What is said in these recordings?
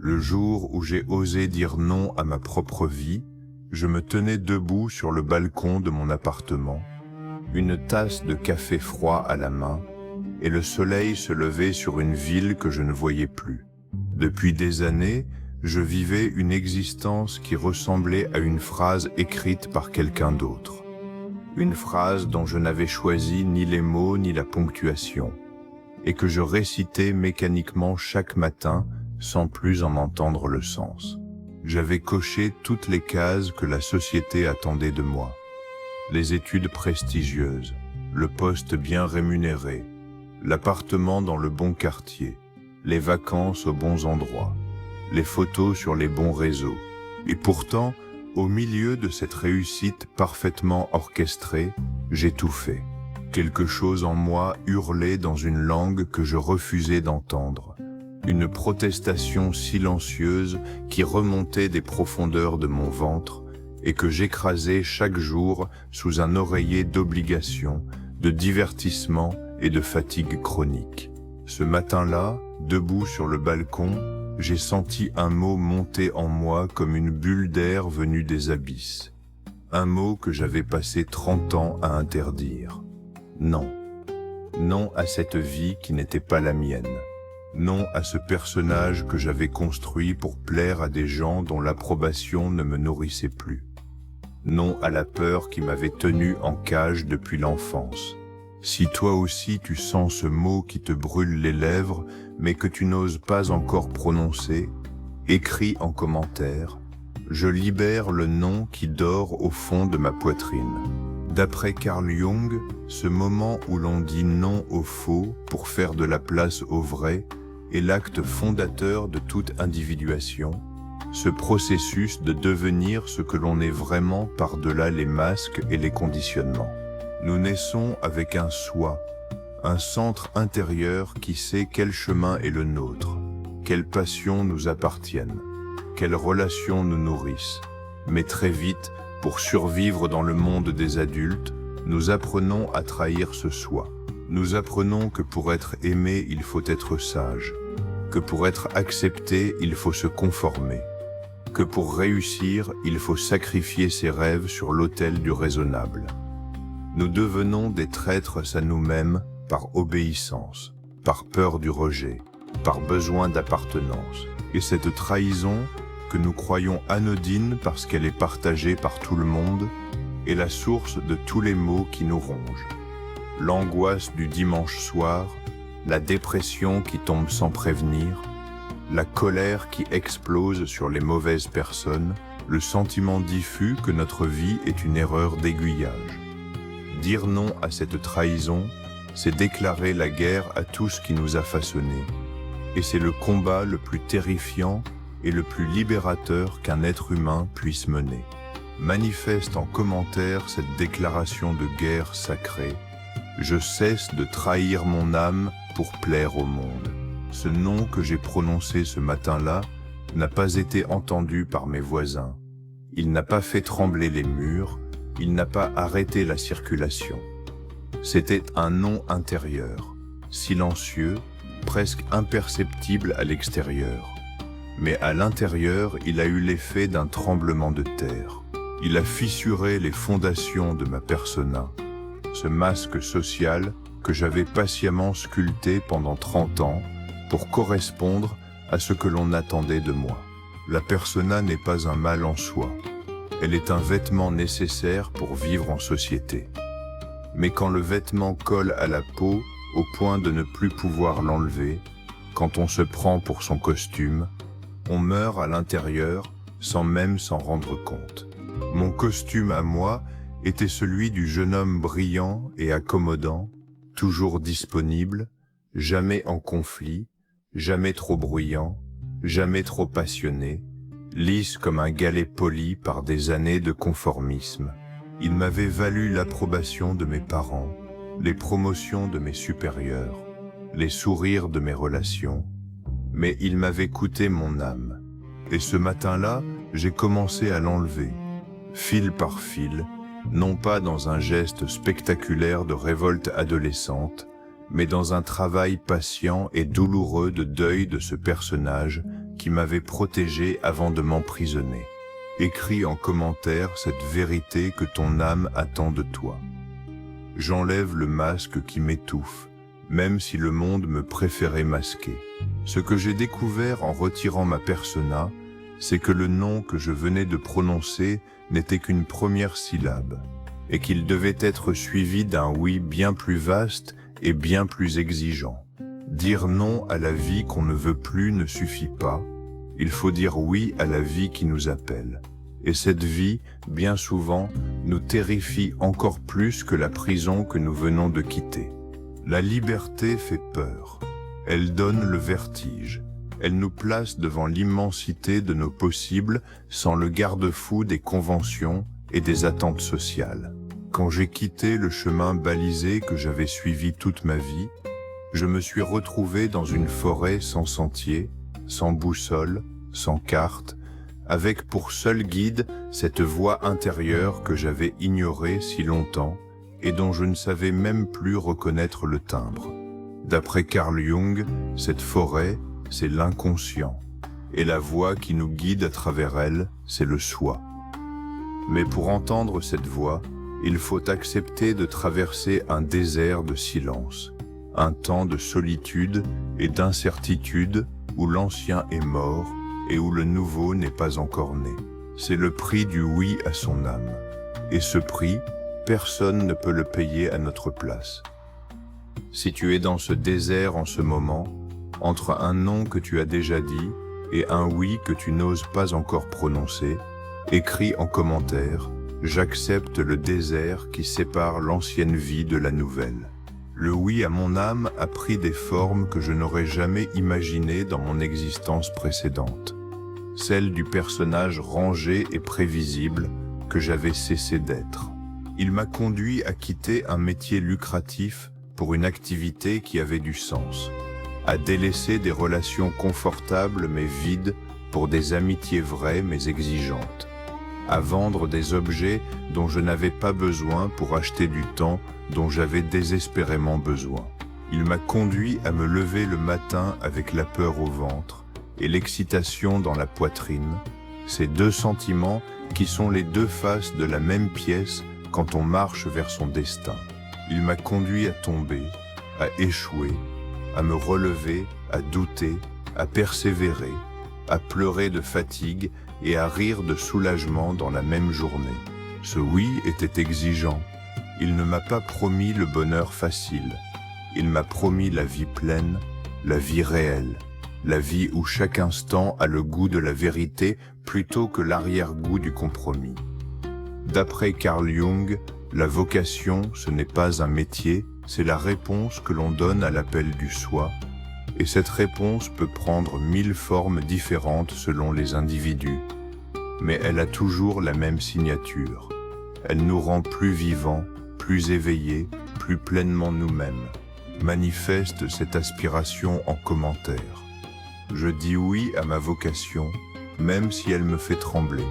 Le jour où j'ai osé dire non à ma propre vie, je me tenais debout sur le balcon de mon appartement, une tasse de café froid à la main, et le soleil se levait sur une ville que je ne voyais plus. Depuis des années, je vivais une existence qui ressemblait à une phrase écrite par quelqu'un d'autre. Une phrase dont je n'avais choisi ni les mots ni la ponctuation, et que je récitais mécaniquement chaque matin sans plus en entendre le sens. J'avais coché toutes les cases que la société attendait de moi. Les études prestigieuses, le poste bien rémunéré, l'appartement dans le bon quartier, les vacances aux bons endroits, les photos sur les bons réseaux. Et pourtant, au milieu de cette réussite parfaitement orchestrée, j'étouffais. Quelque chose en moi hurlait dans une langue que je refusais d'entendre. Une protestation silencieuse qui remontait des profondeurs de mon ventre et que j'écrasais chaque jour sous un oreiller d'obligation, de divertissement et de fatigue chronique. Ce matin-là, debout sur le balcon, j'ai senti un mot monter en moi comme une bulle d'air venue des abysses. Un mot que j'avais passé 30 ans à interdire. Non. Non à cette vie qui n'était pas la mienne. Non à ce personnage que j'avais construit pour plaire à des gens dont l'approbation ne me nourrissait plus. Non à la peur qui m'avait tenu en cage depuis l'enfance. Si toi aussi tu sens ce mot qui te brûle les lèvres, mais que tu n'oses pas encore prononcer, écris en commentaire. Je libère le non qui dort au fond de ma poitrine. D'après Carl Jung, ce moment où l'on dit non au faux pour faire de la place au vrai est l'acte fondateur de toute individuation, ce processus de devenir ce que l'on est vraiment par-delà les masques et les conditionnements. Nous naissons avec un soi, un centre intérieur qui sait quel chemin est le nôtre, quelles passions nous appartiennent, quelles relations nous nourrissent. Mais très vite, pour survivre dans le monde des adultes, nous apprenons à trahir ce soi. Nous apprenons que pour être aimé, il faut être sage, que pour être accepté, il faut se conformer, que pour réussir, il faut sacrifier ses rêves sur l'autel du raisonnable. Nous devenons des traîtres à nous-mêmes par obéissance, par peur du rejet, par besoin d'appartenance. Et cette trahison, que nous croyons anodine parce qu'elle est partagée par tout le monde, est la source de tous les maux qui nous rongent. L'angoisse du dimanche soir, la dépression qui tombe sans prévenir, la colère qui explose sur les mauvaises personnes, le sentiment diffus que notre vie est une erreur d'aiguillage. Dire non à cette trahison, c'est déclarer la guerre à tout ce qui nous a façonnés. Et c'est le combat le plus terrifiant et le plus libérateur qu'un être humain puisse mener. Manifeste en commentaire cette déclaration de guerre sacrée. Je cesse de trahir mon âme pour plaire au monde. Ce nom que j'ai prononcé ce matin-là n'a pas été entendu par mes voisins. Il n'a pas fait trembler les murs, il n'a pas arrêté la circulation. C'était un non intérieur, silencieux, presque imperceptible à l'extérieur. Mais à l'intérieur, il a eu l'effet d'un tremblement de terre. Il a fissuré les fondations de ma persona, ce masque social que j'avais patiemment sculpté pendant 30 ans pour correspondre à ce que l'on attendait de moi. La persona n'est pas un mal en soi. Elle est un vêtement nécessaire pour vivre en société. Mais quand le vêtement colle à la peau au point de ne plus pouvoir l'enlever, quand on se prend pour son costume, on meurt à l'intérieur sans même s'en rendre compte. Mon costume à moi était celui du jeune homme brillant et accommodant, toujours disponible, jamais en conflit, jamais trop bruyant, jamais trop passionné, lisse comme un galet poli par des années de conformisme. Il m'avait valu l'approbation de mes parents, les promotions de mes supérieurs, les sourires de mes relations, mais il m'avait coûté mon âme. Et ce matin-là, j'ai commencé à l'enlever, fil par fil, non pas dans un geste spectaculaire de révolte adolescente, mais dans un travail patient et douloureux de deuil de ce personnage qui m'avait protégé avant de m'emprisonner. Écris en commentaire cette vérité que ton âme attend de toi. J'enlève le masque qui m'étouffe, même si le monde me préférait masquer. Ce que j'ai découvert en retirant ma persona, c'est que le nom que je venais de prononcer n'était qu'une première syllabe, et qu'il devait être suivi d'un oui bien plus vaste et bien plus exigeant. Dire non à la vie qu'on ne veut plus ne suffit pas, il faut dire oui à la vie qui nous appelle. Et cette vie, bien souvent, nous terrifie encore plus que la prison que nous venons de quitter. La liberté fait peur, elle donne le vertige, elle nous place devant l'immensité de nos possibles sans le garde-fou des conventions et des attentes sociales. Quand j'ai quitté le chemin balisé que j'avais suivi toute ma vie, je me suis retrouvé dans une forêt sans sentier, sans boussole, sans carte, avec pour seul guide cette voix intérieure que j'avais ignorée si longtemps et dont je ne savais même plus reconnaître le timbre. D'après Carl Jung, cette forêt, c'est l'inconscient, et la voix qui nous guide à travers elle, c'est le soi. Mais pour entendre cette voix, il faut accepter de traverser un désert de silence, un temps de solitude et d'incertitude où l'ancien est mort et où le nouveau n'est pas encore né. C'est le prix du oui à son âme. Et ce prix, personne ne peut le payer à notre place. Si tu es dans ce désert en ce moment, entre un non que tu as déjà dit et un oui que tu n'oses pas encore prononcer, écris en commentaire « J'accepte le désert qui sépare l'ancienne vie de la nouvelle ». Le oui à mon âme a pris des formes que je n'aurais jamais imaginées dans mon existence précédente. Celle du personnage rangé et prévisible que j'avais cessé d'être. Il m'a conduit à quitter un métier lucratif pour une activité qui avait du sens, à délaisser des relations confortables mais vides pour des amitiés vraies mais exigeantes, à vendre des objets dont je n'avais pas besoin pour acheter du temps dont j'avais désespérément besoin. Il m'a conduit à me lever le matin avec la peur au ventre et l'excitation dans la poitrine, ces deux sentiments qui sont les deux faces de la même pièce quand on marche vers son destin. Il m'a conduit à tomber, à échouer, à me relever, à douter, à persévérer, à pleurer de fatigue et à rire de soulagement dans la même journée. Ce oui était exigeant. Il ne m'a pas promis le bonheur facile. Il m'a promis la vie pleine, la vie réelle, la vie où chaque instant a le goût de la vérité plutôt que l'arrière-goût du compromis. D'après Carl Jung, la vocation, ce n'est pas un métier, c'est la réponse que l'on donne à l'appel du soi, et cette réponse peut prendre 1000 formes différentes selon les individus, mais elle a toujours la même signature. Elle nous rend plus vivants, plus éveillés, plus pleinement nous-mêmes. Manifeste cette aspiration en commentaire. Je dis oui à ma vocation, même si elle me fait trembler.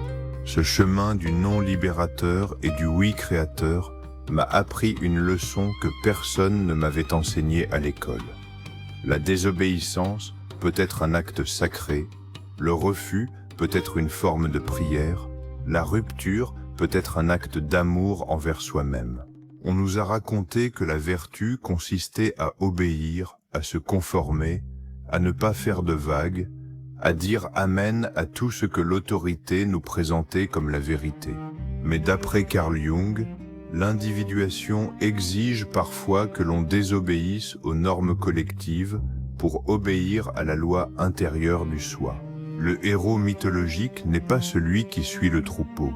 Ce chemin du non libérateur et du oui créateur m'a appris une leçon que personne ne m'avait enseignée à l'école. La désobéissance peut être un acte sacré, le refus peut être une forme de prière, la rupture peut être un acte d'amour envers soi-même. On nous a raconté que la vertu consistait à obéir, à se conformer, à ne pas faire de vagues, à dire amen à tout ce que l'autorité nous présentait comme la vérité. Mais d'après Carl Jung, l'individuation exige parfois que l'on désobéisse aux normes collectives pour obéir à la loi intérieure du soi. Le héros mythologique n'est pas celui qui suit le troupeau,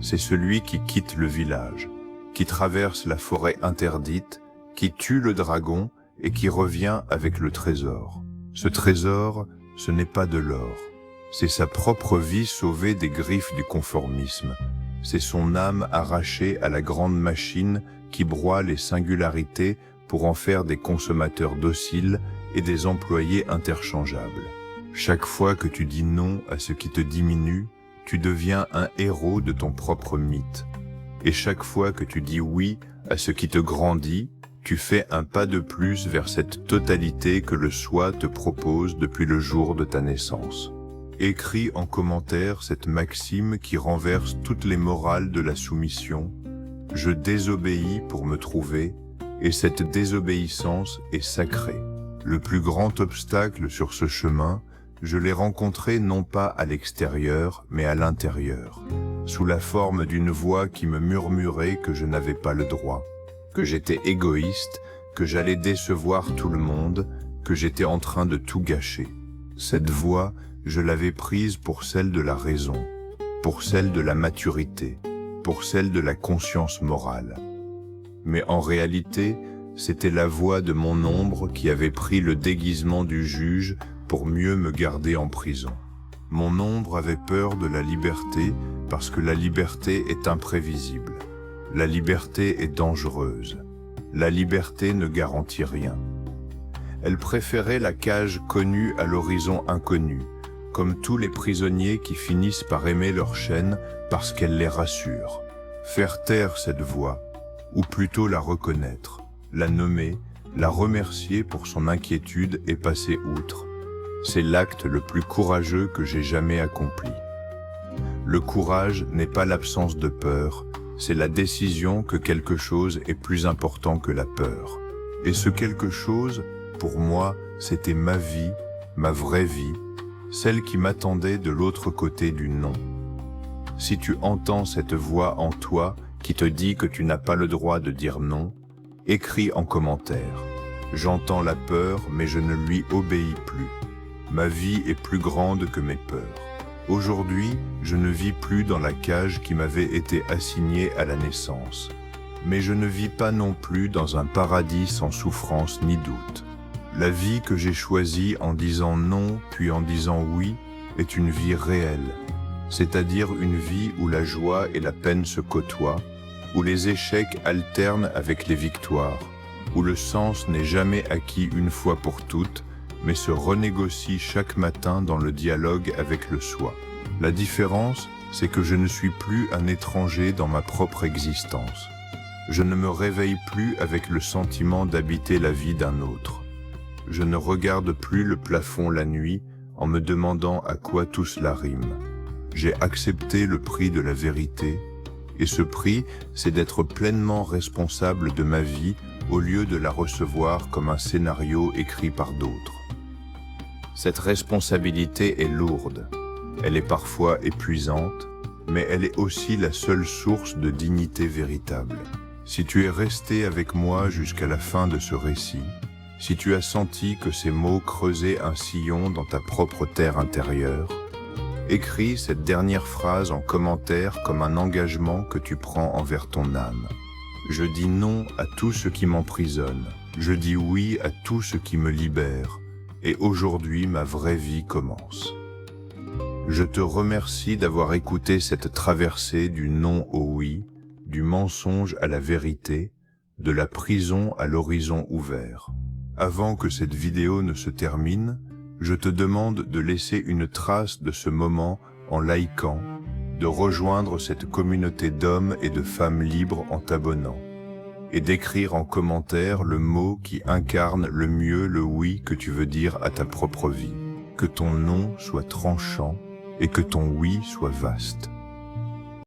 c'est celui qui quitte le village, qui traverse la forêt interdite, qui tue le dragon et qui revient avec le trésor. Ce trésor, ce n'est pas de l'or, c'est sa propre vie sauvée des griffes du conformisme. C'est son âme arrachée à la grande machine qui broie les singularités pour en faire des consommateurs dociles et des employés interchangeables. Chaque fois que tu dis non à ce qui te diminue, tu deviens un héros de ton propre mythe. Et chaque fois que tu dis oui à ce qui te grandit, tu fais un pas de plus vers cette totalité que le soi te propose depuis le jour de ta naissance. Écris en commentaire cette maxime qui renverse toutes les morales de la soumission. Je désobéis pour me trouver, et cette désobéissance est sacrée. Le plus grand obstacle sur ce chemin, je l'ai rencontré non pas à l'extérieur, mais à l'intérieur, sous la forme d'une voix qui me murmurait que je n'avais pas le droit, que j'étais égoïste, que j'allais décevoir tout le monde, que j'étais en train de tout gâcher. Cette voix, je l'avais prise pour celle de la raison, pour celle de la maturité, pour celle de la conscience morale. Mais en réalité, c'était la voix de mon ombre qui avait pris le déguisement du juge pour mieux me garder en prison. Mon ombre avait peur de la liberté parce que la liberté est imprévisible. La liberté est dangereuse. La liberté ne garantit rien. Elle préférait la cage connue à l'horizon inconnu, comme tous les prisonniers qui finissent par aimer leur chaîne parce qu'elle les rassure. Faire taire cette voix, ou plutôt la reconnaître, la nommer, la remercier pour son inquiétude et passer outre. C'est l'acte le plus courageux que j'ai jamais accompli. Le courage n'est pas l'absence de peur, c'est la décision que quelque chose est plus important que la peur. Et ce quelque chose, pour moi, c'était ma vie, ma vraie vie, celle qui m'attendait de l'autre côté du non. Si tu entends cette voix en toi qui te dit que tu n'as pas le droit de dire non, écris en commentaire. J'entends la peur, mais je ne lui obéis plus. Ma vie est plus grande que mes peurs. Aujourd'hui, je ne vis plus dans la cage qui m'avait été assignée à la naissance. Mais je ne vis pas non plus dans un paradis sans souffrance ni doute. La vie que j'ai choisie en disant non, puis en disant oui, est une vie réelle. C'est-à-dire une vie où la joie et la peine se côtoient, où les échecs alternent avec les victoires, où le sens n'est jamais acquis une fois pour toutes, mais se renégocie chaque matin dans le dialogue avec le soi. La différence, c'est que je ne suis plus un étranger dans ma propre existence. Je ne me réveille plus avec le sentiment d'habiter la vie d'un autre. Je ne regarde plus le plafond la nuit en me demandant à quoi tout cela rime. J'ai accepté le prix de la vérité, et ce prix, c'est d'être pleinement responsable de ma vie au lieu de la recevoir comme un scénario écrit par d'autres. Cette responsabilité est lourde, elle est parfois épuisante, mais elle est aussi la seule source de dignité véritable. Si tu es resté avec moi jusqu'à la fin de ce récit, si tu as senti que ces mots creusaient un sillon dans ta propre terre intérieure, écris cette dernière phrase en commentaire comme un engagement que tu prends envers ton âme. Je dis non à tout ce qui m'emprisonne, je dis oui à tout ce qui me libère, et aujourd'hui ma vraie vie commence. Je te remercie d'avoir écouté cette traversée du non au oui, du mensonge à la vérité, de la prison à l'horizon ouvert. Avant que cette vidéo ne se termine, je te demande de laisser une trace de ce moment en likant, de rejoindre cette communauté d'hommes et de femmes libres en t'abonnant, et d'écrire en commentaire le mot qui incarne le mieux le oui que tu veux dire à ta propre vie. Que ton non soit tranchant et que ton oui soit vaste.